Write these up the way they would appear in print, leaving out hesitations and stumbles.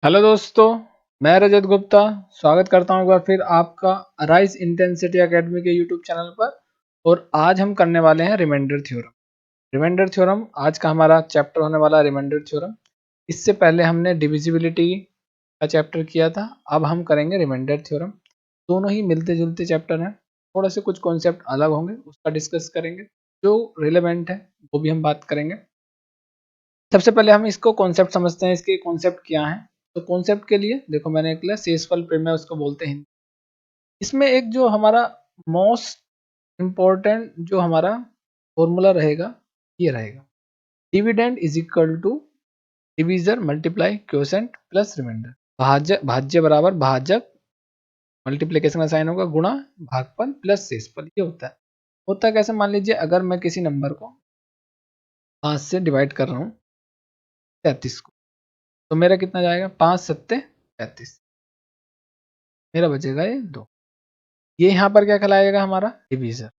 Hello दोस्तों, मैं रजत गुप्ता स्वागत करता हूं एक बार फिर आपका राइज इंटेंसिटी एकेडमी के यूट्यूब चैनल पर। और आज हम करने वाले हैं रिमाइंडर थ्योरम। रिमाइंडर थ्योरम आज का हमारा चैप्टर होने वाला है रिमाइंडर थ्योरम। इससे पहले हमने डिविजिबिलिटी का चैप्टर किया था, अब हम करेंगे रिमाइंडर थ्योरम। दोनों ही मिलते जुलते चैप्टर हैं, थोड़ा से कुछ कॉन्सेप्ट अलग होंगे, उसका डिस्कस करेंगे। जो रिलेवेंट है वो भी हम बात करेंगे। सबसे पहले हम इसको कॉन्सेप्ट समझते हैं, इसके कॉन्सेप्ट क्या है। तो कॉन्सेप्ट के लिए देखो मैंने एक लिया शेषफल प्रमेय, उसको बोलते हैं। इसमें एक जो हमारा मोस्ट इम्पोर्टेंट जो हमारा फॉर्मूला रहेगा ये रहेगा, dividend is equal to divisor multiply quotient plus reminder. भाज्य भाज्य बराबर भाजक, मल्टीप्लिकेशन का साइन होगा, गुणा भागफल प्लस शेषफल। ये होता है कैसे, मान लीजिए अगर मैं किसी नंबर को 5 से डिवाइड कर रहा हूँ 33 को, तो मेरा कितना जाएगा, 5 सत्ते 33, मेरा बचेगा ये 2। ये यहाँ पर क्या कहलाएगा, हमारा डिवीजर।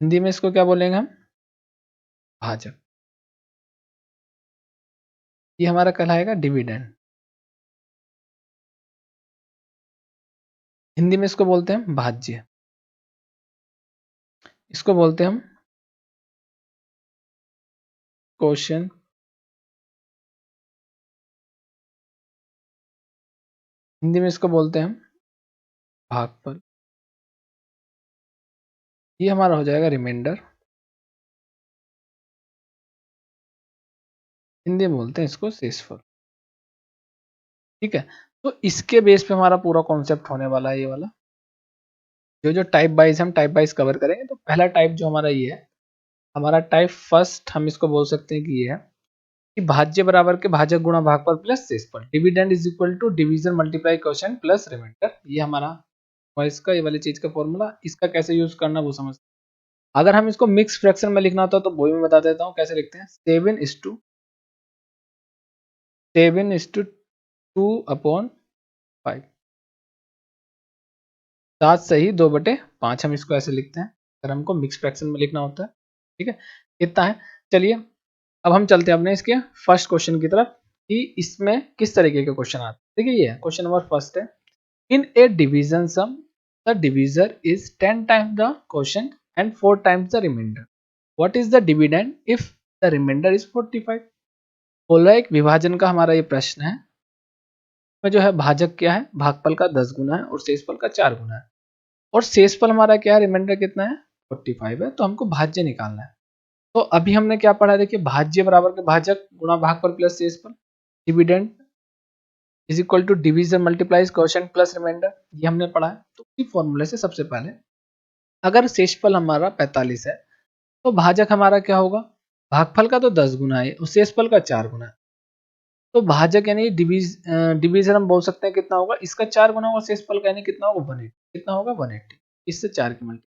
हिंदी में इसको क्या बोलेंगे हम, भाजक। ये हमारा कहलाएगा डिविडेंड। हिंदी में इसको बोलते हैं भाज्य। इसको बोलते हैं हम क्वोशिएंट। हिंदी में इसको बोलते हैं हम भागफल। ये हमारा हो जाएगा रिमाइंडर। हिंदी में बोलते हैं इसको शेषफल। ठीक है, तो इसके बेस पे हमारा पूरा कॉन्सेप्ट होने वाला है। ये वाला जो टाइप वाइज हम टाइप वाइज कवर करेंगे। तो पहला टाइप जो हमारा ये है, हमारा टाइप फर्स्ट हम इसको बोल सकते हैं कि ये है कि भाज्य बराबर के भाजक गुणा भागफल प्लस शेषफल। Dividend is equal to division multiply quotient plus reminder. ये हमारा और इसका ये वाली चीज का फॉर्मूला। इसका कैसे यूज करना वो समझते हैं। अगर हम इसको मिक्स फ्रैक्शन में लिखना होता तो वो भी मैं बता देता हूँ कैसे लिखते हैं। 7:2/5, 7 सही 2/5 हम इसको ऐसे लिखते हैं अगर हमको मिक्स फ्रैक्शन में लिखना होता है। ठीक है, इतना है। चलिए अब हम चलते हैं अपने इसके फर्स्ट क्वेश्चन की तरफ कि इसमें किस तरीके के क्वेश्चन आते हैं। देखिए ये क्वेश्चन नंबर फर्स्ट है, in a division sum the divisor is 10 times the quotient and 4 times the reminder, what is the dividend if the reminder is 45। बोल रहा है एक विभाजन का हमारा ये प्रश्न है, में जो है भाजक क्या है, भागफल का 10 गुना है और शेषफल का 4 गुना है। और शेषफल हमारा क्या है, रिमाइंडर कितना है 45 है, तो हमको भाज्य निकालना है। तो अभी हमने क्या पढ़ा, देखिए भाज्य बराबर के भाजक गुणा भागफल प्लस शेषफल। Dividend is equal to division multiplies quotient plus reminder, ये हमने पढ़ा है। तो इसी फॉर्मूले से सबसे पहले अगर शेषफल हमारा 45 है तो भाजक हमारा क्या होगा, भागफल का तो 10 गुना है और शेषफल का 4 गुना है। तो भाजक यानी डिवीजन हम बोल सकते हैं कितना होगा, इसका 4 गुना होगा, शेषफल का यानी कितना होगा 180। कितना होगा 180, इससे 4 की मल्टी।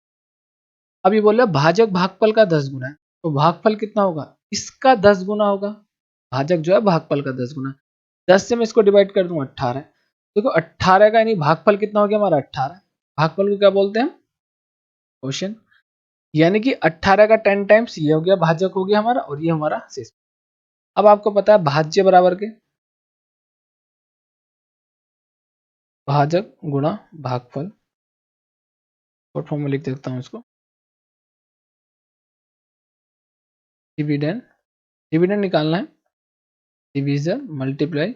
अभी बोल रहे भाजक भागफल का 10 गुना है, तो भागफल कितना होगा, इसका 10 गुना होगा। भाजक जो है भागफल का 10 गुना, 10 से मैं इसको डिवाइड कर दूंगा 18। देखो 18 का यानी भागफल कितना हो गया हमारा 18। भागफल को क्या बोलते हैं, क्वोशिएंट। यानी कि 18 का 10 टाइम्स ये हो गया भाजक हो गया हमारा, और ये हमारा शेष। अब आपको पता है भाज्य बराबर के भाजक गुणा भागफल, शॉर्ट फॉर्म में लिख देता हूँ इसको, डिविडेंड। डिविडेंड निकालना है, डिवीजर मल्टीप्लाई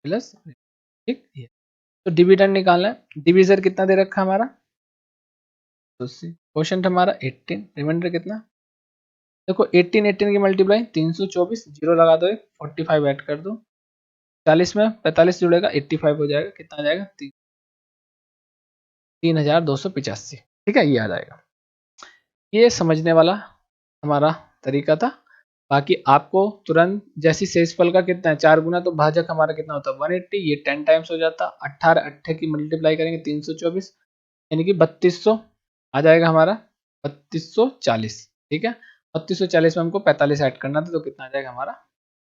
प्लस। ठीक है, तो डिविडेंड निकालना है। डिवीजर कितना दे रखा है हमारा, तो क्वोशिएंट हमारा 18, रिमाइंडर कितना, देखो 18 18 की मल्टीप्लाई 324, जीरो लगा दो, 45 ऐड कर दो, 40 में 45 जुड़ेगा 85 हो जाएगा। कितना आ जाएगा 3285। ठीक है, ये आ जाएगा। ये समझने वाला हमारा तरीका था। बाकी आपको तुरंत जैसी शेषफल का कितना है 4 गुना, तो भाजक हमारा कितना होता है 180, ये 10 टाइम्स हो जाता। 18 8 की मल्टीप्लाई करेंगे 324 यानी कि 3200 आ जाएगा हमारा 3240। ठीक है, 3240 में हमको 45 ऐड करना था, तो कितना आ जाएगा हमारा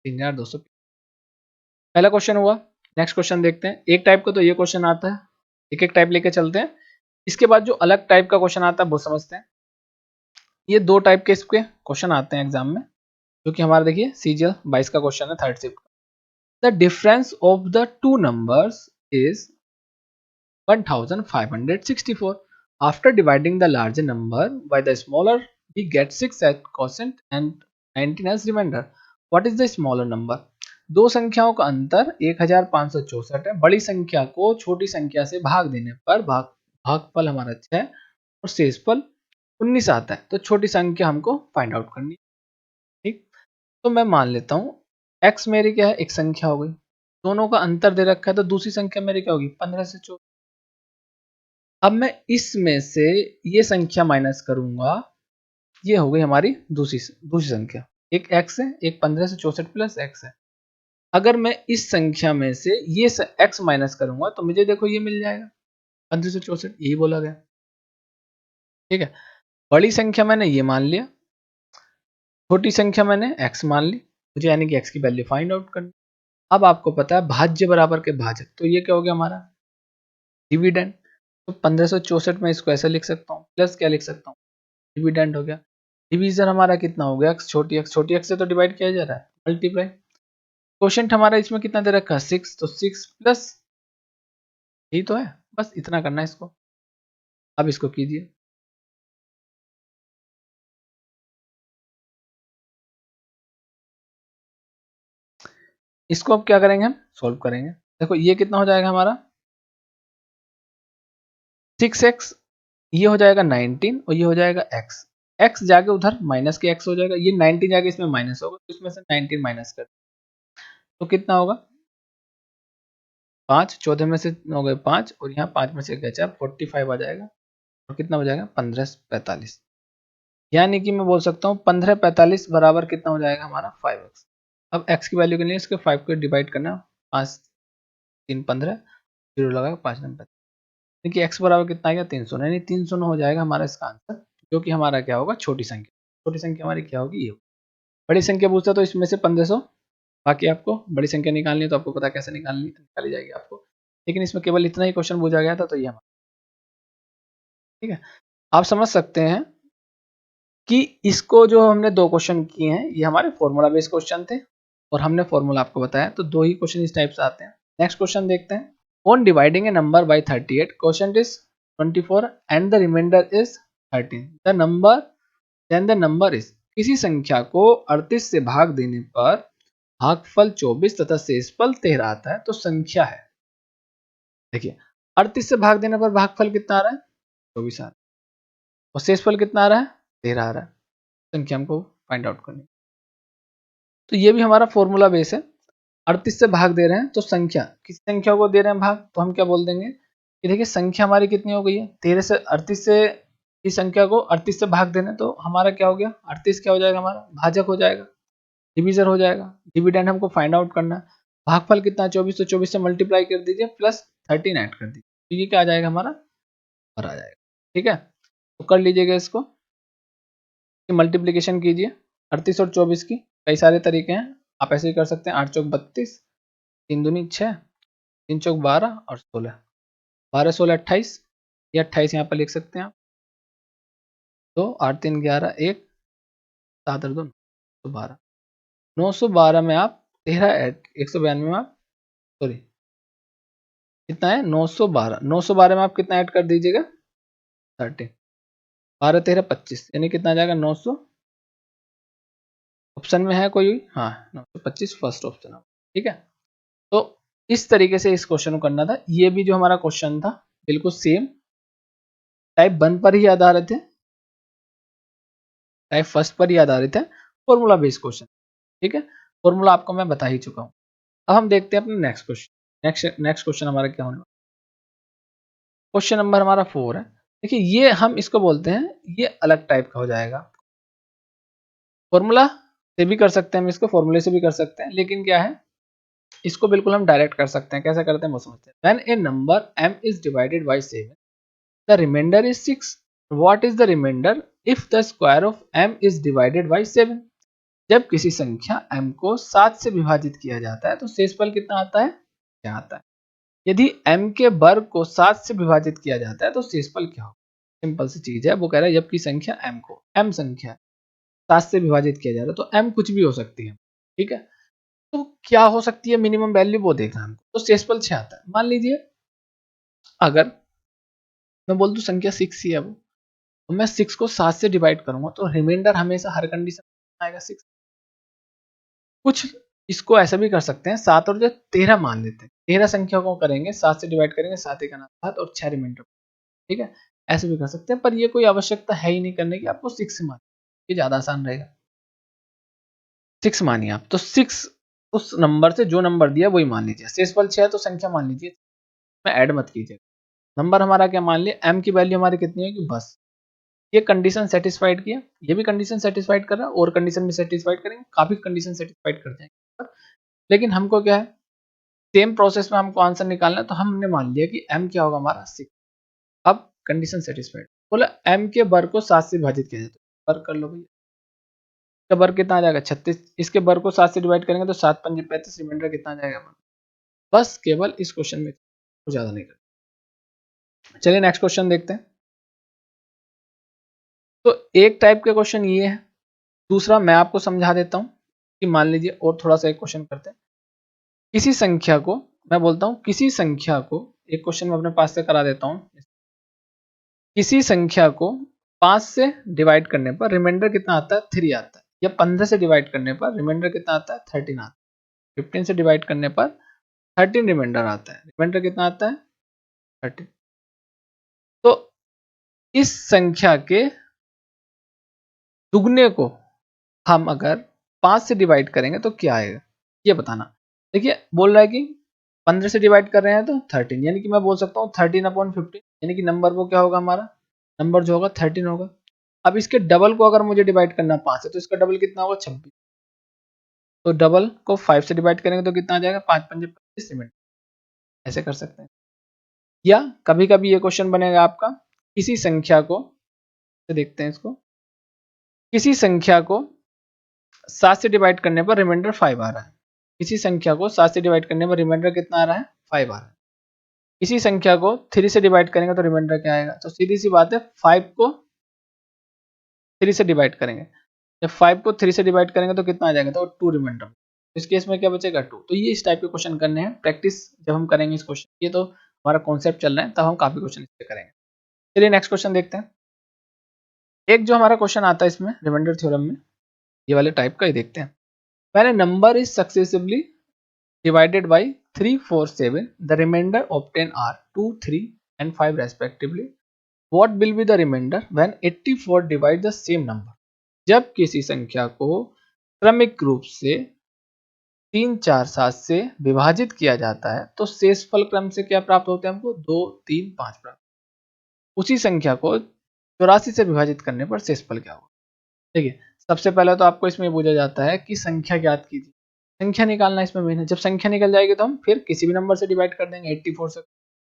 3200। पहला क्वेश्चन हुआ। नेक्स्ट क्वेश्चन देखते हैं। एक टाइप का तो ये क्वेश्चन आता है, एक एक टाइप लेके चलते हैं। इसके बाद जो अलग टाइप का क्वेश्चन आता है वो समझते हैं। ये दो टाइप के इसके क्वेश्चन आते हैं एग्जाम में। जो कि हमारा देखिए CGL 22 का क्वेश्चन है, थर्ड शिफ्ट का। The difference of the two numbers is 1564. After dividing the larger number by the smaller, we get 6 as quotient and 19 as remainder. What is the smaller number? दो संख्याओं का अंतर 1564 है। बड़ी संख्या को छोटी संख्या से भाग देने पर भागफल हमारा 6 और शेषफल 19 आता है। तो छोटी संख्या हमको फाइंड आउट करनी है। ठीक, तो मैं मान लेता हूँ x मेरी क्या है, एक संख्या हो गई, दोनों का अंतर दे रखा है, तो दूसरी संख्या मेरी क्या होगी, 15 से 14। अब मैं इसमें से ये संख्या माइनस करूंगा, ये हो गई हमारी दूसरी संख्या, एक x है, एक 15 से 64 प्लस x है। अगर मैं इस संख्या में से ये x माइनस करूंगा तो मुझे देखो ये मिल जाएगा 15 से 64, यही बोला गया। ठीक है, बड़ी संख्या मैंने ये मान लिया, छोटी संख्या मैंने x मान ली, मुझे यानी कि x की वैल्यू फाइंड आउट करनी। अब आपको पता है भाज्य बराबर के भाजक, तो ये क्या हो गया हमारा डिविडेंड। तो 1564 में इसको ऐसे लिख सकता हूँ, प्लस क्या लिख सकता हूँ, डिविडेंड हो गया। डिवीजन हमारा कितना हो गया, छोटी x से तो डिवाइड किया जा रहा है, मल्टीप्लाई। क्वोशिएंट हमारा इसमें कितना दे रखा है 6, तो 6 प्लस, यही तो है, बस इतना करना है इसको। अब इसको कीजिए, इसको अब क्या करेंगे, हम सोल्व करेंगे। देखो ये कितना हो जाएगा हमारा 6x, ये हो जाएगा 19 और ये हो जाएगा x। x जाके उधर माइनस के x हो जाएगा, ये 19 जाके इसमें माइनस होगा, तो इसमें से 19 माइनस कर, तो कितना होगा 5, 14 में से हो गए 5 और यहाँ 5 में से गया 4, 45 आ जाएगा। और कितना हो जाएगा 1545, यानी कि मैं बोल सकता हूँ 1545 बराबर कितना हो जाएगा हमारा 5x। अब x की वैल्यू के लिए इसके 5 को डिवाइड करना, 5 3 15, 0 लगा 5 नंबर, देखिए x बराबर कितना आएगा 300, यानी 300 हो जाएगा हमारा इसका आंसर, जो कि हमारा क्या होगा छोटी संख्या। छोटी संख्या हमारी क्या होगी, ये। बड़ी संख्या पूछता तो इसमें से 1500, बाकी आपको बड़ी संख्या निकालनी है तो आपको पता कैसे निकाली जाएगी आपको, लेकिन इसमें केवल इतना ही क्वेश्चन पूछा गया था, तो ये हमारा ठीक है। आप समझ सकते हैं कि इसको जो हमने दो क्वेश्चन किए हैं ये हमारे फॉर्मूला बेस्ड क्वेश्चन थे, और हमने फॉर्मूला आपको बताया, तो दो ही क्वेश्चन इस टाइप से आते हैं। नेक्स्ट क्वेश्चन देखते हैं। On dividing a number by 38, quotient is 24 and the remainder is 13. Then the number is, किसी संख्या को 38 से भाग देने पर भागफल 24 तथा शेषफल 13 आता है, तो संख्या है। देखिए 38 से भाग देने पर भागफल कितना आ रहा है 24 आ रहा है, और शेषफल कितना आ रहा है 13 आ रहा है। संख्या हमको फाइंड आउट करनी, तो ये भी हमारा फॉर्मूला बेस है। 38 से भाग दे रहे हैं तो संख्या, किसी संख्या को दे रहे हैं भाग, तो हम क्या बोल देंगे कि देखिए संख्या हमारी कितनी हो गई है 13 से 38 से, इस संख्या को 38 से भाग देना, तो हमारा क्या हो गया 38 क्या हो जाएगा हमारा भाजक हो जाएगा, डिवीजर हो जाएगा। डिविडेंड हमको फाइंड आउट करना है, भागफल कितना 24, तो 24 से मल्टीप्लाई कर दीजिए प्लस 13 ऐड कर दीजिए, तो ये क्या आ जाएगा हमारा और आ जाएगा। ठीक है, तो कर लीजिएगा इसको, मल्टीप्लीकेशन कीजिए 38 और 24 की, कई सारे तरीके हैं, आप ऐसे ही कर सकते हैं। 8 चौक 32, 3 दूनी 6, 3 चौक 12 और 16, 12 16 28, ये 28 यहाँ पर लिख सकते हैं आप। तो 8 3 11 1, 7 और 2 912, 912 में आप 13 ऐड, 192 में आप सॉरी कितना है 912, 912 में आप कितना ऐड कर दीजिएगा 13, 12 13 25, यानी कितना आ जाएगा 900। ऑप्शन में है कोई, हाँ 925 फर्स्ट ऑप्शन। ठीक है, तो इस तरीके से इस क्वेश्चन को करना था। ये भी जो हमारा क्वेश्चन था बिल्कुल सेम टाइप 1 पर ही आधारित है, टाइप फर्स्ट पर ही आधारित है, फॉर्मूला बेस्ड क्वेश्चन। ठीक है, फॉर्मूला आपको मैं बता ही चुका हूँ। अब हम देखते हैं अपने नेक्स्ट क्वेश्चन। नेक्स्ट क्वेश्चन हमारा क्या होने वाला, क्वेश्चन नंबर हमारा 4 है। देखिए ये हम इसको बोलते हैं, ये अलग टाइप का हो जाएगा, फॉर्मूला से भी कर सकते हैं हम इसको, फॉर्मूले से भी कर सकते हैं, लेकिन क्या है इसको बिल्कुल हम डायरेक्ट कर सकते हैं। कैसे करते हैं वो समझते हैं। When A number m is divided by 7, the remainder is 6. What is the remainder if the square of m is divided by 7? जब किसी संख्या m को 7 से विभाजित किया जाता है तो शेषफल कितना आता है, क्या आता है। यदि m के वर्ग को 7 से विभाजित किया जाता है तो शेषफल क्या होगा। सिंपल सी चीज है, वो कह रहा है जबकि संख्या m को, m संख्या 7 से विभाजित किया जा रहा है, तो m कुछ भी हो सकती है, ठीक है। तो क्या हो सकती है मिनिमम वैल्यू वो देखना है हमको। तो शेषफल 6 आता है। मान लीजिए अगर मैं बोल दूं संख्या 6 ही है वो, तो मैं 6 को 7 से डिवाइड करूंगा तो रिमाइंडर हमेशा हर कंडीशन में आएगा 6। कुछ इसको ऐसा भी कर सकते हैं, 7 और जो 13 मान लेते हैं, 13 संख्या को करेंगे 7 से डिवाइड करेंगे, 7 एक 7 और 6 रिमाइंडर, ठीक है। ऐसे भी कर सकते हैं, पर ये कोई आवश्यकता है ही नहीं करने की, आपको 6 मान, ये ज्यादा आसान रहेगा। 6 मानिए आप, तो 6 उस नंबर से जो नंबर दिया वही मान लीजिए। शेषफल 6 है तो संख्या मान लीजिए, मैं ऐड मत कीजिए। नंबर हमारा क्या मान लिया, m की वैल्यू हमारी कितनी होगी, बस ये कंडीशन सेटिस्फाइड किया, ये भी कंडीशन सेटिस्फाइड कर रहा है, और कंडीशन भी सेटिस्फाइड करेंगे, काफी कंडीशन सेटिस्फाइड कर जाएंगे। लेकिन हमको क्या है, सेम प्रोसेस में हमको आंसर निकालना है, तो हमने मान लिया कि m क्या होगा हमारा 6। अब कंडीशन सेटिस्फाइड, बोला m के वर्ग को 7 से विभाजित किया जाए, तो वर्ग कर लो भैया, इसका वर्ग कितना आ जाएगा 36, इसके वर्ग को 7 से डिवाइड करेंगे तो 7 पंजे 35, रिमाइंडर कितना आ जाएगा। बस केवल इस क्वेश्चन में, ज्यादा नहीं कर। चलिए नेक्स्ट क्वेश्चन देखते हैं। तो एक टाइप के क्वेश्चन ये है, दूसरा मैं आपको समझा देता हूं कि मान लीजिए और थोड़ा सा एक क्वेश्चन करते हैं। किसी संख्या को, मैं बोलता हूं किसी संख्या को, एक क्वेश्चन मैं अपने पास से करा देता हूं। किसी संख्या को 5 से डिवाइड करने पर रिमाइंडर कितना आता है, 3 आता है। या 15 से डिवाइड करने पर रिमाइंडर कितना आता है, 13 आता है। 15 से डिवाइड करने पर 13 रिमाइंडर आता है, रिमाइंडर कितना आता है, 13। तो इस संख्या के दुगने को हम अगर 5 से डिवाइड करेंगे तो क्या आएगा, ये बताना। देखिए बोल रहा है कि 15 से डिवाइड कर रहे हैं तो 13, यानी कि मैं बोल सकता हूँ 13/15, यानी कि नंबर वो क्या होगा हमारा, नंबर जो होगा 13 होगा। अब इसके डबल को अगर मुझे डिवाइड करना 5 है तो इसका डबल कितना होगा, 26। तो डबल को 5 से डिवाइड करेंगे तो कितना आ जाएगा, 5 पंजे 25 मिनट। ऐसे कर सकते हैं। या कभी कभी ये क्वेश्चन बनेगा आपका, किसी संख्या को, तो देखते हैं इसको, किसी संख्या को 7 से डिवाइड करने पर रिमाइंडर 5 आ रहा है। किसी संख्या को 7 से डिवाइड करने पर रिमाइंडर कितना आ रहा है, 5 आ रहा है। इसी संख्या को 3 से डिवाइड करेंगे तो रिमाइंडर क्या आएगा, तो सीधी सी बात है 5 को 3 से डिवाइड करेंगे, जब 5 को 3 से डिवाइड करेंगे तो कितना आ जाएगा, तो 2 रिमाइंडर। इस केस में क्या बचेगा, 2। तो ये इस टाइप के क्वेश्चन करने हैं, प्रैक्टिस जब हम करेंगे इस क्वेश्चन, ये तो हमारा कॉन्सेप्ट चल रहा है, तब हम काफी क्वेश्चन इस पे करेंगे। चलिए नेक्स्ट क्वेश्चन देखते हैं। एक जो हमारा क्वेश्चन आता है इसमें रिमाइंडर थ्योरम में, ये वाले टाइप का ही देखते हैं। पहले number is successively divided by 3, 4, 7, the remainder obtained are 2, 3 and 5 respectively. What will be the remainder when 84 divide the same number? जब किसी संख्या को क्रमिक रूप से 3, 4, 7 से विभाजित किया जाता है तो शेषफल क्रम से क्या प्राप्त होते हैं हमको, 2, 3, 5 प्राप्त। उसी संख्या को 84 से विभाजित करने पर शेषफल क्या होगा। देखिए सबसे पहले तो आपको इसमें पूछा जाता है कि संख्या ज्ञात कीजिए। संख्या निकालना इसमें मेन है। जब संख्या निकल जाएगी तो हम फिर किसी भी नंबर से डिवाइड कर देंगे, 84 से,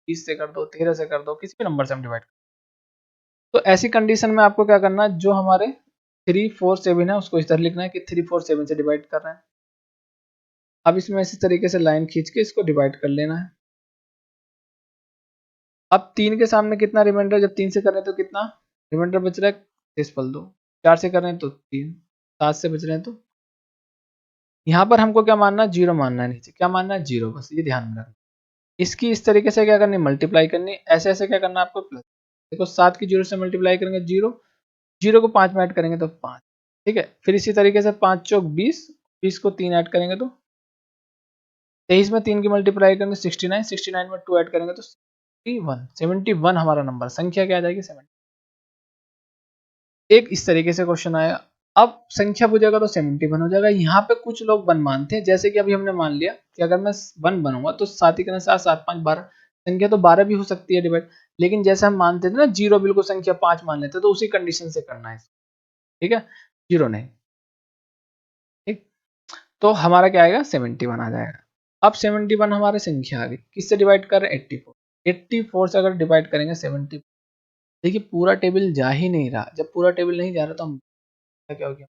20 से कर दो, 13 से कर दो, किसी भी नंबर से हम डिवाइड कर। तो ऐसी कंडीशन में आपको क्या करना है, जो हमारे 3, 4, 7 है उसको इस तरह लिखना है कि 3, 4, 7 से डिवाइड कर रहे हैं। अब इसमें इसी तरीके से लाइन खींच के इसको डिवाइड कर लेना है। अब 3 के सामने कितना रिमाइंडर, जब 3 से कर रहे हैं तो कितना रिमाइंडर बच रहा है, शेषफल 2। 4 से कर रहे हैं तो 3, 7 से बच रहे हैं तो यहाँ पर हमको क्या मानना है, 0 मानना है। नीचे क्या मानना है, 0, बस ये ध्यान में रखना। इसकी इस तरीके से क्या करनी है, मल्टीप्लाई करनी। ऐसे ऐसे क्या करना है आपको, प्लस। देखो 7 की 0 से मल्टीप्लाई करेंगे 0, 0 को 5 में ऐड करेंगे तो 5, ठीक है। फिर इसी तरीके से 5 चौक 20, 20 को 3 ऐड करेंगे तो 23 में 3 की मल्टीप्लाई करेंगे 69, 69 में 2 ऐड करेंगे तो 71, 71 हमारा नंबर, संख्या क्या आ जाएगी, 70। एक इस तरीके से क्वेश्चन आया। अब संख्या पूछेगा तो 71 हो जाएगा। यहाँ पे कुछ लोग 1 मानते हैं, जैसे कि अभी हमने मान लिया कि अगर मैं 1 बनूंगा तो 7 ही करना, 7, 7, 5, 12, संख्या तो 12 भी हो सकती है डिवाइड। लेकिन जैसे हम मानते थे ना 0 बिल्कुल संख्या 5 मान लेते, तो उसी कंडीशन से करना है, ठीक है, 0 नहीं, ठीक। तो हमारा क्या आएगा, 71 आ जाएगा। अब 71 हमारी संख्या आ गई, किससे डिवाइड कर रहे हैं, 84, 84 से अगर डिवाइड करेंगे 70, देखिए पूरा टेबल जा ही नहीं रहा। जब पूरा टेबल नहीं जा रहा तो हम क्या हो गया,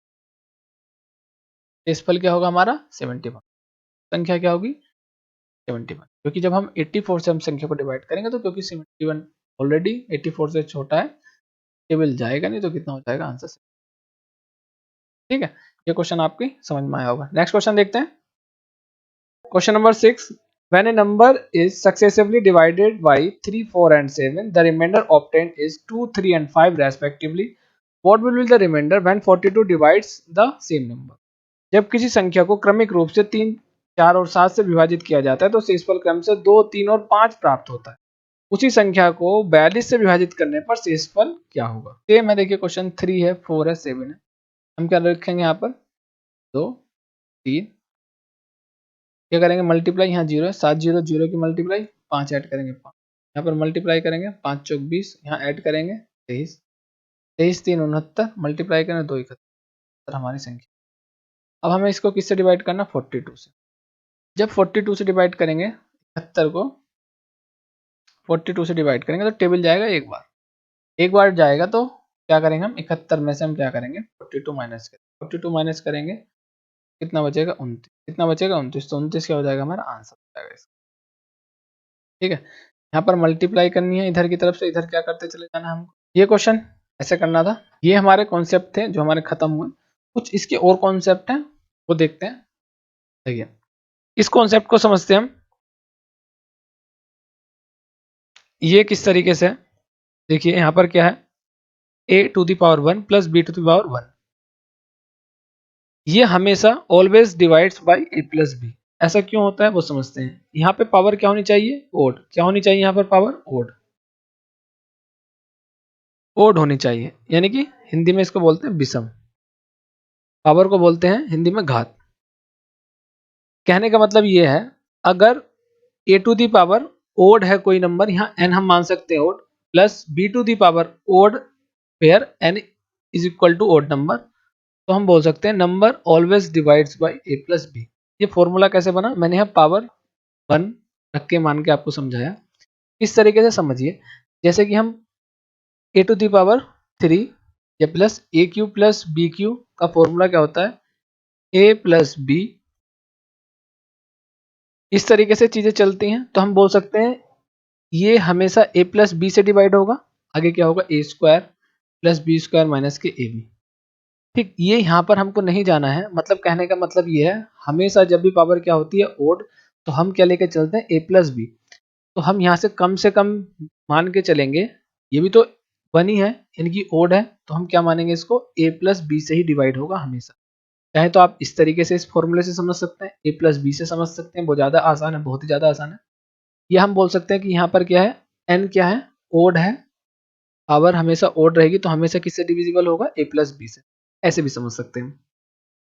शेषफल क्या होगा हमारा, 71। संख्या क्या होगी, 71, क्योंकि जब हम 84 से हम संख्या को डिवाइड करेंगे तो क्योंकि 71 ऑलरेडी 84 से छोटा है, टेबल जाएगा नहीं, तो कितना हो जाएगा आंसर। ठीक है, ये क्वेश्चन आपकी समझ में आया होगा। नेक्स्ट क्वेश्चन देखते हैं। Question number 6, when a number is successively divided by 3, 4 and 7, the remainder obtained is 2, 3 and 5 respectively. What will be the remainder when 42 divides the same number? जब किसी संख्या को क्रमिक रूप से 3, 4 और 7 से विभाजित किया जाता है तो शेषफल क्रम से 2, 3 और 5 प्राप्त होता है। उसी संख्या को 42 से विभाजित करने पर शेषफल क्या होगा? सेम है, देखिए क्वेश्चन 3 है, 4 है, 7 है। हम क्या रखेंगे यहाँ पर? 2, 3, क्या करेंगे मल्टीप्लाई, यहाँ 0 है, 7 0 0 की मल्टीप्लाई, 5 ऐड करेंगे 5, यहाँ पर मल्टीप्लाई करेंगे 5 चौक 20, यहाँ ऐड करेंगे 23, 23 3 69, मल्टीप्लाई करें 2 71 हमारी संख्या। अब हमें इसको किससे डिवाइड करना? 42 से। जब 42 से डिवाइड करेंगे 71 को 42 से डिवाइड करेंगे तो टेबल जाएगा एक बार जाएगा तो क्या करेंगे हम? 71 में से हम क्या करेंगे? 42 माइनस करेंगे। 42 माइनस करेंगे कितना बचेगा? 29। कितना बचेगा? 29। तो 29 क्या हो जाएगा? हमारा आंसर हो जाएगा इसका। ठीक है, यहाँ पर मल्टीप्लाई करनी है इधर की तरफ से, इधर क्या करते चले जाना हमको। ये क्वेश्चन ऐसे करना था। ये हमारे कॉन्सेप्ट थे जो हमारे खत्म हुए। कुछ इसके और कॉन्सेप्ट हैं वो देखते हैं। देखिए इस कॉन्सेप्ट को समझते हैं हम। ये किस तरीके से, देखिए यहाँ पर क्या है? a to the power 1 plus b to the power 1, ये हमेशा always divides by a plus b। ऐसा क्यों होता है वो समझते हैं। यहाँ पे पावर क्या होनी चाहिए? ओड। क्या होनी चाहिए यहाँ पर? पावर ओड, ओड होनी चाहिए, यानी कि हिंदी में इसको बोलते हैं विषम। पावर को बोलते हैं हिंदी में घात। कहने का मतलब ये है, अगर a to the power odd है कोई नंबर, यहाँ n हम मान सकते हैं odd, plus b to the power odd where n is equal to odd number, तो हम बोल सकते हैं number always divides by a plus b। ये फॉर्मूला कैसे बना? मैंने यहाँ पावर 1 रख के मान के आपको समझाया। इस तरीके से समझिए, जैसे कि हम a टू दी पावर 3 या plus a cube plus b cube का फॉर्मूला क्या होता है? a plus b. इस तरीके से चीजें चलती हैं तो हम बोल सकते हैं ये हमेशा a प्लस बी से डिवाइड होगा। आगे क्या होगा? A square plus B square minus के ए बी। ठीक, ये यहाँ पर हमको नहीं जाना है। मतलब कहने का मतलब ये है, हमेशा जब भी पावर क्या होती है? ओड, तो हम क्या लेके चलते हैं? a plus b. तो हम यहाँ से कम मान के चलेंगे, ये भी तो 1 ही है, इनकी ओड है, तो हम क्या मानेंगे इसको? a प्लस बी से ही डिवाइड होगा हमेशा। चाहे तो आप इस तरीके से इस फॉर्मूले से समझ सकते हैं, a प्लस बी से समझ सकते हैं, वो ज़्यादा आसान है, बहुत ही ज़्यादा आसान है। ये हम बोल सकते हैं कि यहाँ पर क्या है? n क्या है? ओड है। पावर हमेशा ओड रहेगी तो हमेशा किससे डिविजिबल होगा? a प्लस बी से। ऐसे भी समझ सकते हैं,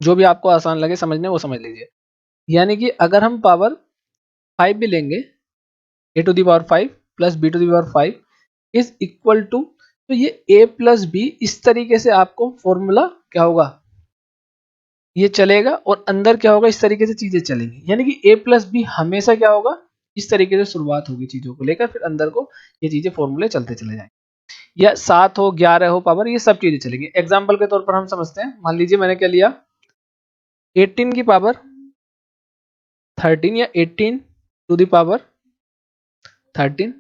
जो भी आपको आसान लगे समझने वो समझ लीजिए। यानी कि अगर हम पावर 5 भी लेंगे, a to the power 5 plus b to the power 5 is equal to, तो ये a प्लस बी, इस तरीके से आपको फॉर्मूला क्या होगा? ये चलेगा और अंदर क्या होगा? इस तरीके से चीजें चलेंगी। यानी कि a प्लस बी हमेशा क्या होगा? इस तरीके से शुरुआत होगी चीजों को लेकर, फिर अंदर को ये चीजें फॉर्मूले चलते चले जाएंगे। या 7 हो, 11 हो पावर, ये सब चीजें चलेंगी। एग्जाम्पल के तौर पर हम समझते हैं, मान लीजिए मैंने क्या लिया? 18 की पावर 13 या 18 to the power 13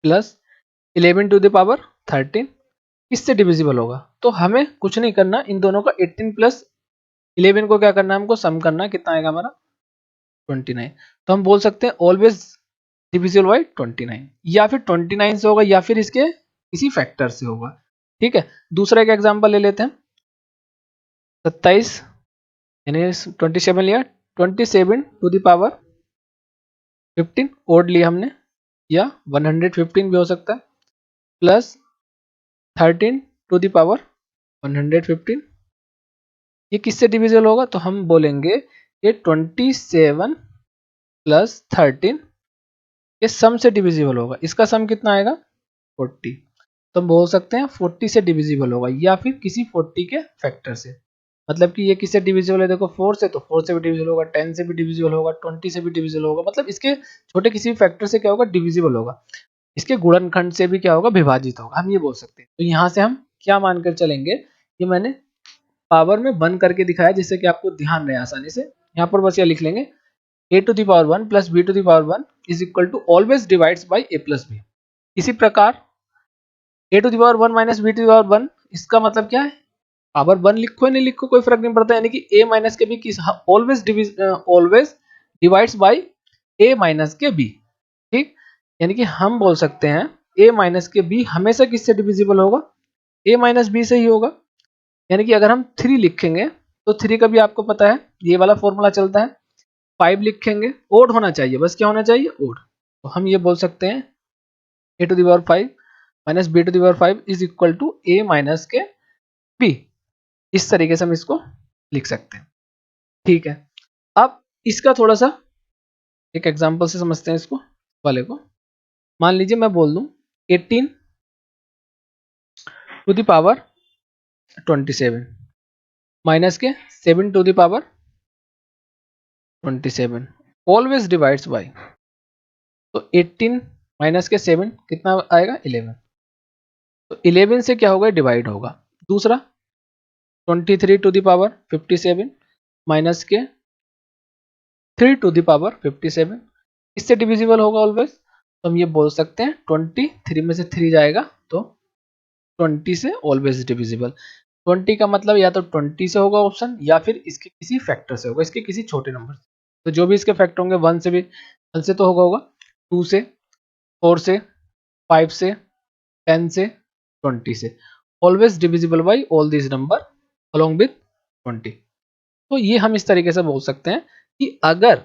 plus 11 to the power 13 किससे डिविजिबल होगा? तो हमें कुछ नहीं करना, इन दोनों का 18 प्लस 11 को क्या करना है? हमको सम करना है। कितना आएगा हमारा? 29। तो हम बोल सकते हैं ऑलवेज डिविजिबल बाय 29, या फिर 29 से होगा या फिर इसके किसी फैक्टर से होगा। ठीक है, दूसरा एक एग्जांपल ले लेते हैं। 27 यानी 27 लिया, 27 टू द पावर 15 ओड लिया हमने, या 115 भी हो सकता है, प्लस 13 टू द पावर 115। ये किससे डिविजिबल होगा? तो हम बोलेंगे ये 27 प्लस 13 ये सम से डिविजिबल होगा। इसका सम कितना आएगा? 40। तो हम बोल सकते हैं 40 से डिविजिबल होगा या फिर किसी 40 के फैक्टर से। मतलब कि ये किससे डिविजिबल है? देखो 4 से, तो 4 से भी डिविजिबल होगा, 10 से भी डिविजिबल होगा, 20 से भी डिविजिबल होगा। मतलब इसके छोटे किसी भी फैक्टर से क्या होगा? डिविजिबल होगा। इसके गुणनखंड से भी क्या होगा? विभाजित होगा, हम ये बोल सकते हैं। तो यहाँ से हम क्या मानकर चलेंगे? ये मैंने पावर में बंद करके दिखाया जिससे कि आपको ध्यान रहे आसानी से। यहाँ पर बस ये लिख लेंगे a to the power 1 plus b to the power 1 is equal to always divides by a plus b। इसी प्रकार a to the power 1 minus b to the power 1, इसका मतलब क्या है? पावर 1 लिखो या नहीं लिखो कोई फर्क नहीं पड़ता, यानी कि a माइनस के बी किस always divides by a minus के बी, ठीक। यानी कि हम बोल सकते हैं a माइनस के बी हमेशा किससे डिविजिबल होगा, a माइनस बी से ही होगा। यानी कि अगर हम 3 लिखेंगे तो 3 का भी आपको पता है ये वाला फॉर्मूला चलता है। 5 लिखेंगे ओड होना चाहिए, बस क्या होना चाहिए, ओड। तो हम ये बोल सकते हैं a to the power 5 minus b to the power 5 is equal to a minus के b। इस तरीके से हम इसको लिख सकते हैं, ठीक है। अब इसका थोड़ा सा एक एग्जांपल से समझते हैं इसको वाले को। मान लीजिए मैं बोल दूं 18 टू द पावर 27 माइनस के 7 to the power 27 always divides by, तो 18 माइनस के 7 कितना आएगा 11, तो 11 से क्या होगा डिवाइड होगा। दूसरा 23 टू द पावर 57 माइनस के 3 टू द पावर 57, इससे डिविजिबल होगा ऑलवेज। तो हम ये बोल सकते हैं 23 में से 3 जाएगा तो 20 से ऑलवेज डिविजिबल। 20 का मतलब या तो 20 से होगा ऑप्शन, या फिर इसके किसी फैक्टर से होगा, इसके किसी छोटे नंबर से। तो जो भी इसके फैक्टर होंगे 1 से भी, 1 से तो होगा 2 से, 4 से, 5 से, 10 से, 20 से, always divisible by all this number along with 20। तो ये हम इस तरीके से बोल सकते हैं कि अगर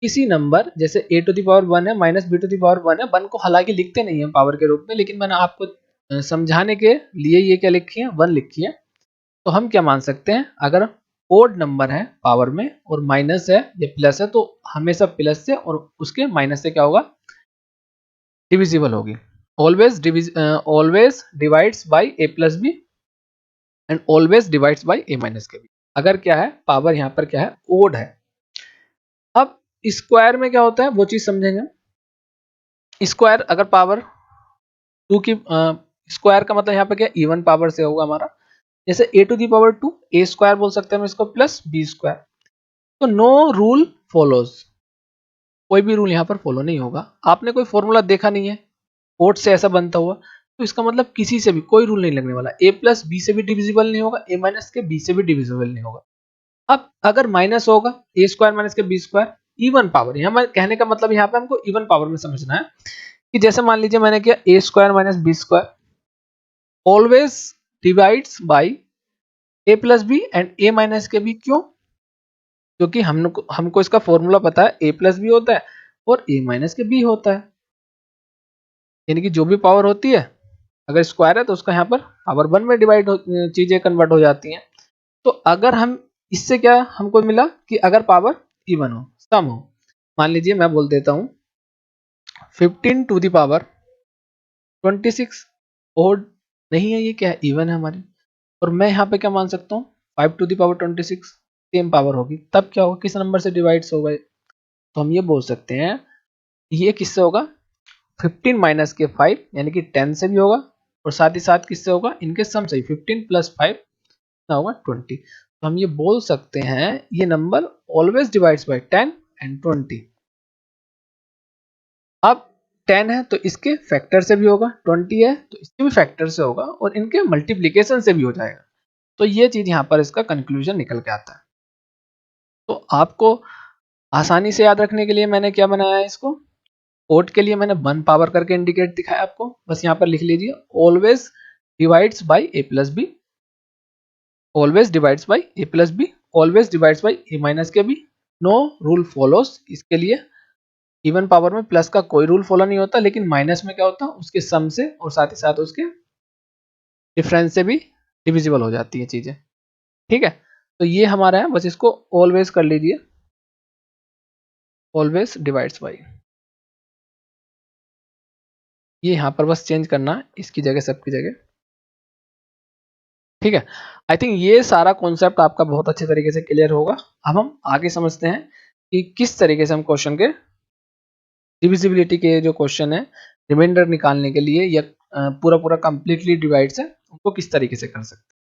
किसी नंबर जैसे a टू द पावर 1 है minus b to the power 1 है, 1 को हालांकि लिखते नहीं है पावर के रूप में, लेकिन मैंने आपको समझाने के लिए ये क्या लिखी है 1 लिखी है। तो हम क्या मान सकते हैं, अगर ओड नंबर है पावर में और माइनस है या प्लस है, तो हमेशा प्लस से और उसके माइनस से क्या होगा डिविजिबल होगी। Always divides by a plus b and always divides by a minus के बी। अगर क्या है पावर यहाँ पर क्या है ओड है। अब स्क्वायर में क्या होता है वो चीज समझेंगे। स्क्वायर अगर पावर 2 की स्क्वायर का मतलब यहाँ पे क्या इवन पावर से होगा हमारा, जैसे a to the power 2 a square बोल सकते हैं हम इसको प्लस b स्क्वायर। तो नो रूल फॉलोज, कोई भी रूल यहाँ पर फॉलो नहीं होगा। आपने कोई फॉर्मूला देखा नहीं है ओड से ऐसा बनता हुआ, तो इसका मतलब किसी से भी कोई रूल नहीं लगने वाला। a प्लस बी से भी डिविजिबल नहीं होगा, a माइनस के b से भी डिविजिबल नहीं होगा। अब अगर माइनस होगा a स्क्वायर माइनस के b स्क्वायर इवन पावर, यहाँ कहने का मतलब यहाँ पे हमको इवन पावर में समझना है कि जैसे मान लीजिए मैंने किया a square minus b square always divides by a plus b and a minus के बी। क्यों, क्योंकि हमको इसका फॉर्मूला पता है a प्लस बी होता है और a माइनस के बी होता है, यानी कि जो भी पावर होती है अगर स्क्वायर है तो उसका यहाँ पर पावर 1 में डिवाइड चीजें कन्वर्ट हो जाती हैं। तो अगर हम इससे क्या हमको मिला कि अगर पावर इवन हो सम हो, मान लीजिए मैं बोल देता हूँ 15 टू द पावर 26 ओड नहीं है, ये क्या है इवन है हमारी। और मैं यहाँ पे क्या मान सकता हूँ 5 to the power 26 same power होगी, तब क्या होगा किस नंबर से डिवाइड्स होगा। तो हम ये बोल सकते हैं ये किससे होगा 15 माइनस के 5 यानी कि 10 से भी होगा, और साथ ही साथ किससे होगा इनके सम से 15 प्लस 5 कितना होगा 20। तो हम ये बोल सकते हैं ये number always divides bye 10 and 20। अब 10 है तो इसके फैक्टर से भी होगा, 20 है तो इसके भी फैक्टर से होगा, और इनके मल्टीप्लिकेशन से भी हो जाएगा। तो ये चीज यहाँ पर इसका कंक्लूजन निकल के आता है। तो आपको आसानी से याद रखने के लिए मैंने क्या बनाया है इसको, ओड के लिए मैंने 1 पावर करके इंडिकेट दिखाया आपको, बस यहाँ पर लिख लीजिए always divides by a plus b, always divides by a plus b, always divides by a minus के बी, नो रूल फॉलोज। इसके लिए इवन पावर में प्लस का कोई रूल फॉलो नहीं होता, लेकिन माइनस में क्या होता है उसके सम से और साथ ही साथ उसके डिफरेंस से भी डिविजिबल हो जाती है चीजें, ठीक है। तो ये हमारा है, बस इसको ऑलवेज कर लीजिए, ऑलवेज डिवाइड्स बाय, ये यहाँ पर बस चेंज करना इसकी जगह सबकी जगह, ठीक है। आई थिंक ये सारा कॉन्सेप्ट आपका बहुत अच्छे तरीके से क्लियर होगा। अब हम आगे समझते हैं कि किस तरीके से हम क्वेश्चन के डिविजिबिलिटी के जो क्वेश्चन है रिमाइंडर निकालने के लिए या पूरा पूरा कंप्लीटली डिवाइड्स है उनको किस तरीके से कर सकते हैं।